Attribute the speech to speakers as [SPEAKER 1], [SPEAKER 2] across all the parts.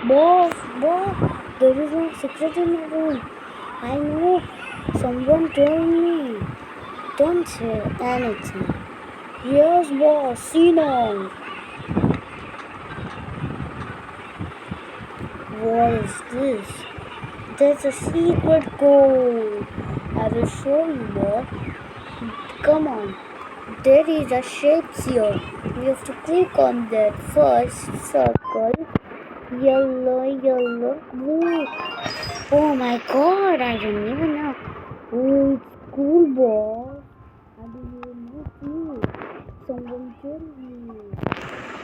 [SPEAKER 1] Boss, boss, there is no secret in my room. I know. Someone told me. Don't say anything. Yes, boss, see now. What is this? There's a secret code. I will show you, boss. Come on. There is a shape here. We have to click on that first circle. Yellow, blue. Oh my god, I didn't even know. Oh, it's cool, boss. I didn't even know too. Someone told me.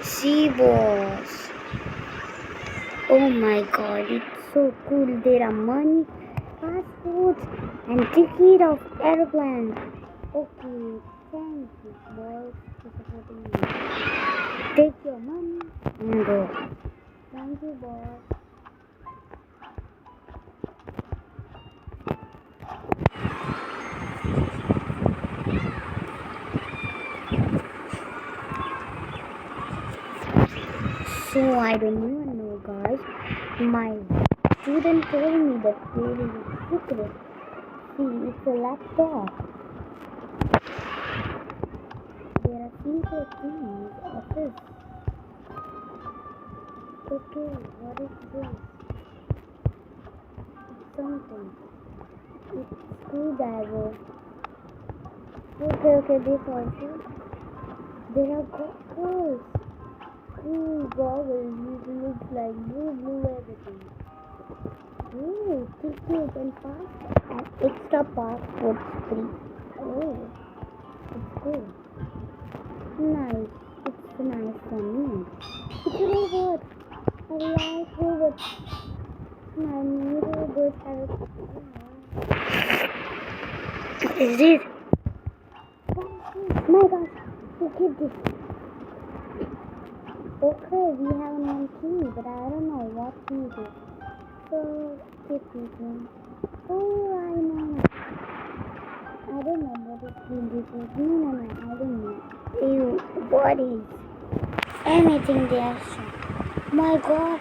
[SPEAKER 1] See, boss. Oh my god, it's so cool. There are money, passports, and ticket of aeroplane. Okay, thank you, boss, for supporting me. Take your money and go. Thank you, boss. So I don't even know, guys. My student told me that there is a secret. See, it's a laptop. There are secret things of this. Okay, what is this? It's something. It's screwdriver. Okay, this also. There are goggles. Cool goggles. It looks like blue everything. Oh, ticket and passport. And extra passports free. Oh, it's cool. Nice. It's nice for me. It's a robot. I like robots. My new robot has. What is this? My gosh, look at this. Okay, we have one key, but I don't know what key it is. So, keep thinking. Oh, I know. I don't know what is key this is. No, I don't know. Ew, what is anything there? My god,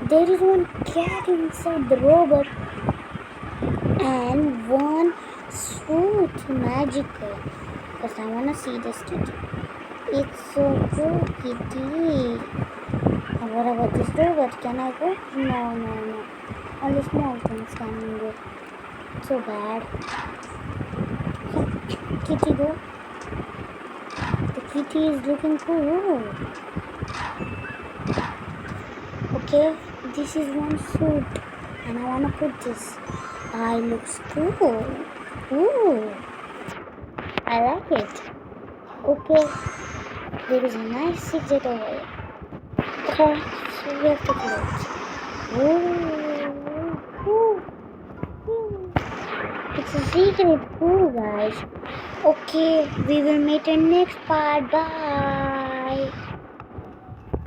[SPEAKER 1] there is one cat inside the robot and one suit magical. Because I want to see this kitty. It's so cool, kitty. And what about this robot? Can I go? No. Only small things can go. So bad. Kitty, go. The kitty is looking cool. Okay, this is one suit. And I want to put this. I looks cool. Ooh. I like it. Okay. There is a nice secret over here. Okay, so we have to close. Ooh. It's a secret. Cool, guys. Okay, we will meet in next part. Bye.